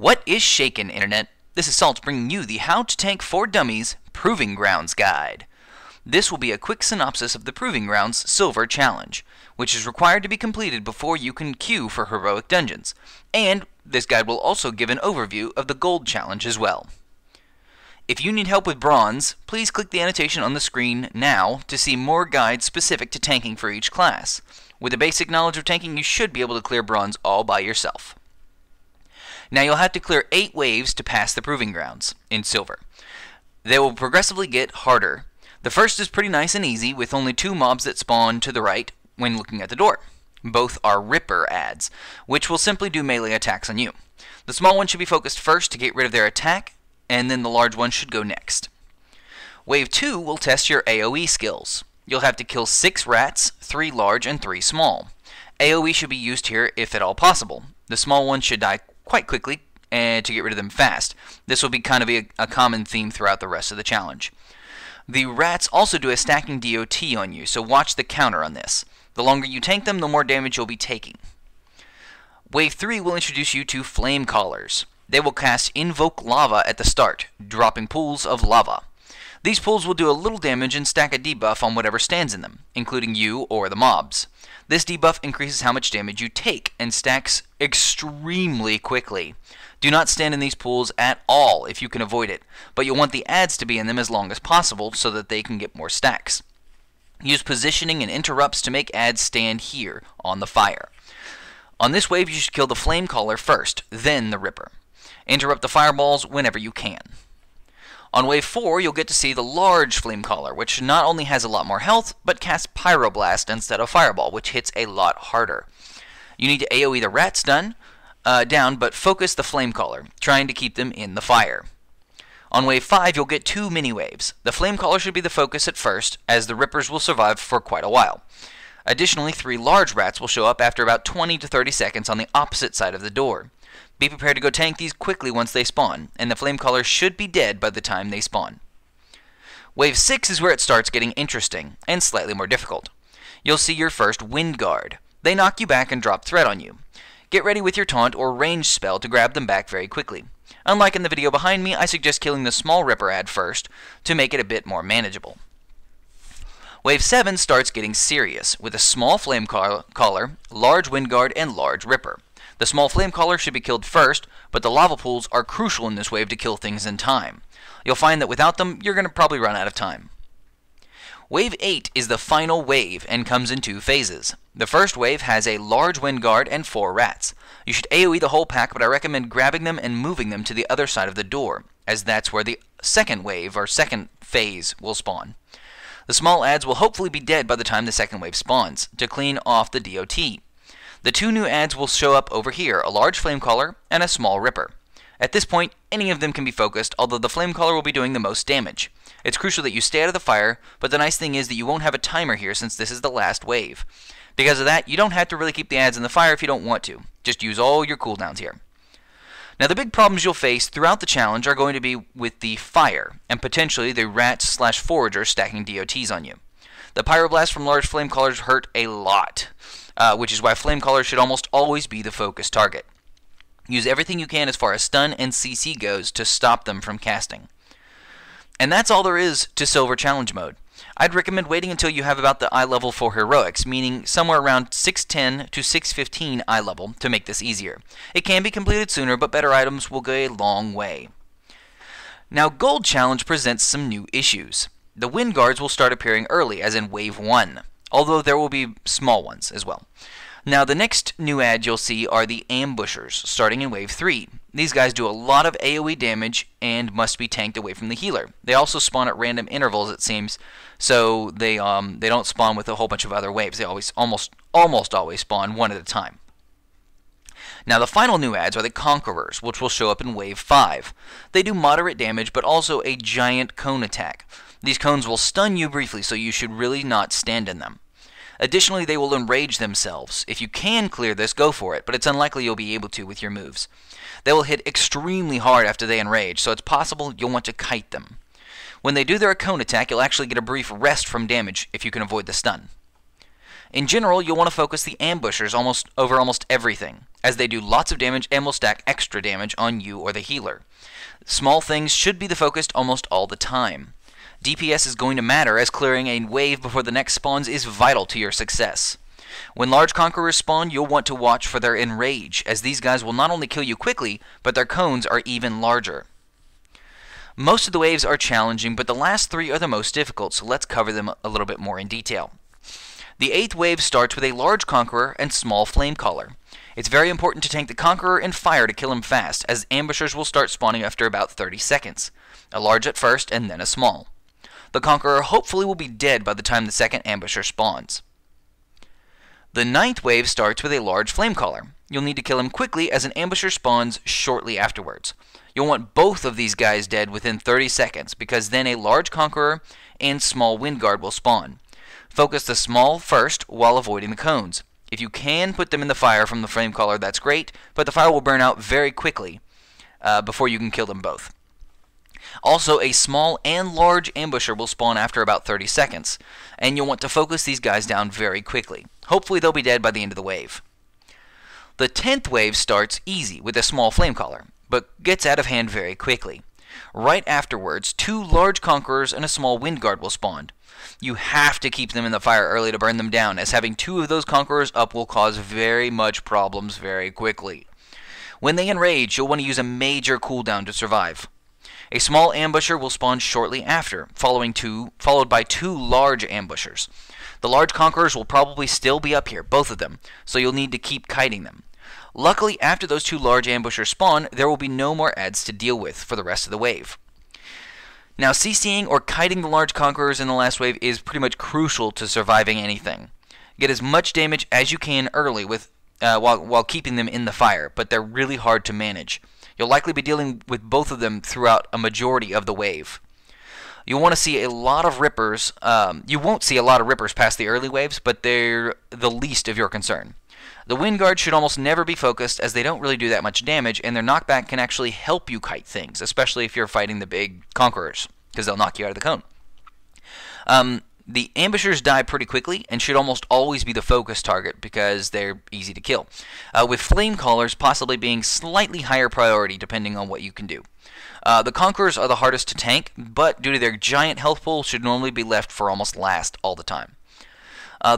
What is shaken, Internet? This is Salt bringing you the How to Tank for Dummies Proving Grounds Guide. This will be a quick synopsis of the Proving Grounds Silver Challenge, which is required to be completed before you can queue for heroic dungeons, and this guide will also give an overview of the Gold Challenge as well. If you need help with Bronze, please click the annotation on the screen now to see more guides specific to tanking for each class. With a basic knowledge of tanking, you should be able to clear Bronze all by yourself. Now you'll have to clear 8 waves to pass the Proving Grounds in Silver. They will progressively get harder. The first is pretty nice and easy, with only 2 mobs that spawn to the right when looking at the door. Both are Ripper adds, which will simply do melee attacks on you. The small one should be focused first to get rid of their attack, and then the large one should go next. Wave 2 will test your AoE skills. You'll have to kill 6 rats, 3 large and 3 small. AoE should be used here if at all possible. The small one should die quite quickly and to get rid of them fast. This will be kind of a common theme throughout the rest of the challenge. The rats also do a stacking DOT on you, so watch the counter on this. The longer you tank them, the more damage you'll be taking. Wave 3 will introduce you to Flame Callers. They will cast Invoke Lava at the start, dropping pools of lava. These pools will do a little damage and stack a debuff on whatever stands in them, including you or the mobs. This debuff increases how much damage you take and stacks extremely quickly. Do not stand in these pools at all if you can avoid it, but you'll want the adds to be in them as long as possible so that they can get more stacks. Use positioning and interrupts to make adds stand here on the fire. On this wave you should kill the Flame Caller first, then the Ripper. Interrupt the fireballs whenever you can. On wave 4, you'll get to see the large Flame Caller, which not only has a lot more health, but casts Pyroblast instead of Fireball, which hits a lot harder. You need to AoE the rats down, but focus the Flame Caller, trying to keep them in the fire. On wave 5, you'll get 2 mini-waves. The Flame Caller should be the focus at first, as the Rippers will survive for quite a while. Additionally, 3 large rats will show up after about 20 to 30 seconds on the opposite side of the door. Be prepared to go tank these quickly once they spawn, and the Flame Caller should be dead by the time they spawn. Wave 6 is where it starts getting interesting, and slightly more difficult. You'll see your first Wind Guard. They knock you back and drop threat on you. Get ready with your taunt or range spell to grab them back very quickly. Unlike in the video behind me, I suggest killing the small Ripper ad first to make it a bit more manageable. Wave 7 starts getting serious, with a small Flame Caller, large Wind Guard, and large Ripper. The small Flame Caller should be killed first, but the lava pools are crucial in this wave to kill things in time. You'll find that without them, you're going to probably run out of time. Wave 8 is the final wave and comes in 2 phases. The first wave has a large Wind Guard and 4 rats. You should AoE the whole pack, but I recommend grabbing them and moving them to the other side of the door, as that's where the second wave or second phase will spawn. The small adds will hopefully be dead by the time the second wave spawns, to clean off the DOT. The 2 new adds will show up over here, a large Flame Caller and a small Ripper. At this point, any of them can be focused, although the Flame Caller will be doing the most damage. It's crucial that you stay out of the fire, but the nice thing is that you won't have a timer here since this is the last wave. Because of that, you don't have to really keep the adds in the fire if you don't want to. Just use all your cooldowns here. Now the big problems you'll face throughout the challenge are going to be with the fire, and potentially the rats/foragers stacking DOTs on you. The Pyroblast from large Flame Callers hurt a lot, which is why Flame Callers should almost always be the focus target. Use everything you can as far as stun and CC goes to stop them from casting. And that's all there is to Silver Challenge Mode. I'd recommend waiting until you have about the eye level for Heroics, meaning somewhere around 610 to 615 eye level to make this easier. It can be completed sooner, but better items will go a long way. Now Gold Challenge presents some new issues. The Wind Guards will start appearing early, as in Wave 1, although there will be small ones as well. Now the next new ad you'll see are the Ambushers, starting in Wave 3. These guys do a lot of AoE damage and must be tanked away from the healer. They also spawn at random intervals, it seems, so they don't spawn with a whole bunch of other waves. They almost always spawn one at a time. Now the final new adds are the Conquerors, which will show up in Wave 5. They do moderate damage, but also a giant cone attack. These cones will stun you briefly, so you should really not stand in them. Additionally, they will enrage themselves. If you can clear this, go for it, but it's unlikely you'll be able to with your moves. They will hit extremely hard after they enrage, so it's possible you'll want to kite them. When they do their cone attack, you'll actually get a brief rest from damage if you can avoid the stun. In general, you'll want to focus the ambushers over almost everything, as they do lots of damage and will stack extra damage on you or the healer. Small things should be the focus almost all the time. DPS is going to matter, as clearing a wave before the next spawns is vital to your success. When large Conquerors spawn, you'll want to watch for their enrage, as these guys will not only kill you quickly, but their cones are even larger. Most of the waves are challenging, but the last 3 are the most difficult, so let's cover them a little bit more in detail. The 8th wave starts with a large Conqueror and small Flamecaller. It's very important to tank the Conqueror and fire to kill him fast, as ambushers will start spawning after about 30 seconds. A large at first, and then a small. The Conqueror hopefully will be dead by the time the second ambusher spawns. The 9th wave starts with a large Flamecaller. You'll need to kill him quickly, as an ambusher spawns shortly afterwards. You'll want both of these guys dead within 30 seconds, because then a large Conqueror and small Windguard will spawn. Focus the small first while avoiding the cones. If you can put them in the fire from the Flamecaller, that's great, but the fire will burn out very quickly before you can kill them both. Also, a small and large ambusher will spawn after about 30 seconds, and you'll want to focus these guys down very quickly. Hopefully they'll be dead by the end of the wave. The 10th wave starts easy with a small Flamecaller, but gets out of hand very quickly. Right afterwards, 2 large Conquerors and a small Windguard will spawn. You have to keep them in the fire early to burn them down, as having 2 of those Conquerors up will cause very much problems very quickly. When they enrage, you'll want to use a major cooldown to survive. A small ambusher will spawn shortly after, followed by 2 large ambushers. The large Conquerors will probably still be up here, both of them, so you'll need to keep kiting them. Luckily, after those 2 large ambushers spawn, there will be no more adds to deal with for the rest of the wave. Now, CCing or kiting the large Conquerors in the last wave is pretty much crucial to surviving anything. Get as much damage as you can early while keeping them in the fire, but they're really hard to manage. You'll likely be dealing with both of them throughout a majority of the wave. You'll want to see a lot of Rippers. You won't see a lot of Rippers past the early waves, but they're the least of your concern. The Windguard should almost never be focused, as they don't really do that much damage, and their knockback can actually help you kite things, especially if you're fighting the big Conquerors, because they'll knock you out of the cone. The ambushers die pretty quickly and should almost always be the focus target because they're easy to kill, with Flamecallers possibly being slightly higher priority depending on what you can do. The Conquerors are the hardest to tank, but due to their giant health pool, should normally be left for almost last all the time.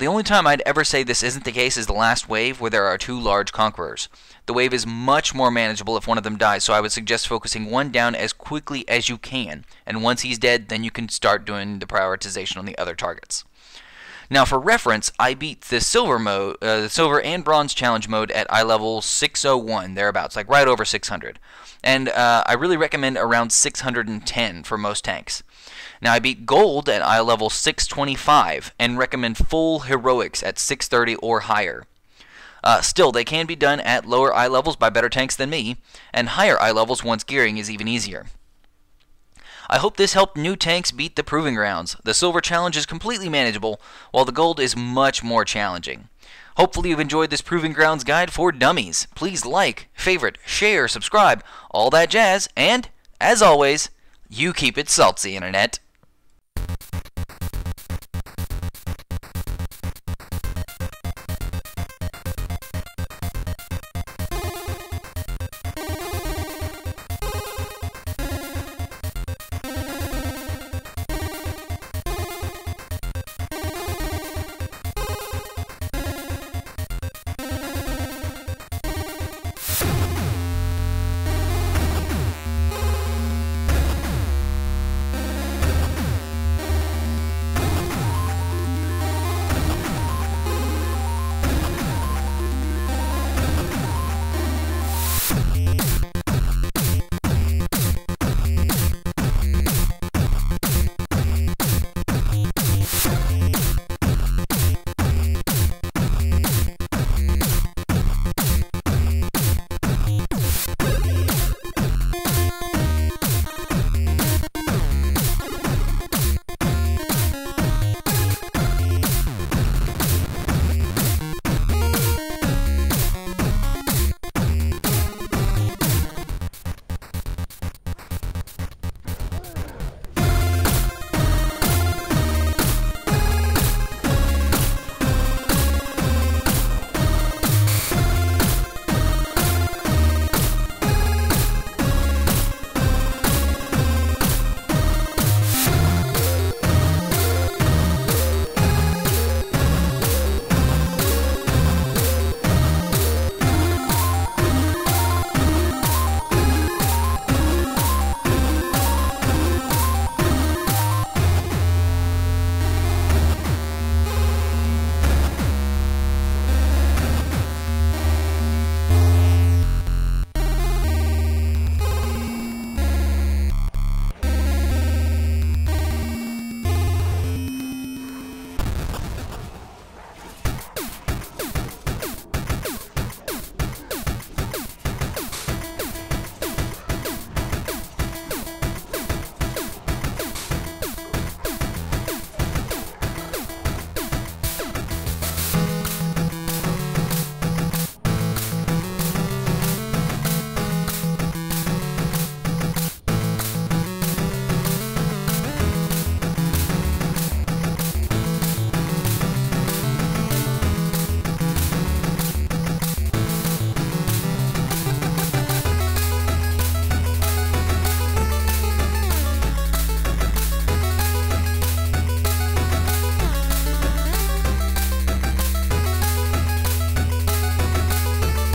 The only time I'd ever say this isn't the case is the last wave, where there are 2 large Conquerors. The wave is much more manageable if one of them dies, so I would suggest focusing one down as quickly as you can, and once he's dead, then you can start doing the prioritization on the other targets. Now, for reference, I beat the Silver and Bronze Challenge mode at eye level 601, thereabouts, like right over 600. And I really recommend around 610 for most tanks. Now, I beat Gold at eye level 625 and recommend full Heroics at 630 or higher. Still, they can be done at lower eye levels by better tanks than me, and higher eye levels once gearing is even easier. I hope this helped new tanks beat the Proving Grounds. The Silver Challenge is completely manageable, while the Gold is much more challenging. Hopefully you've enjoyed this Proving Grounds guide for dummies. Please like, favorite, share, subscribe, all that jazz, and, as always, you keep it salty, Internet.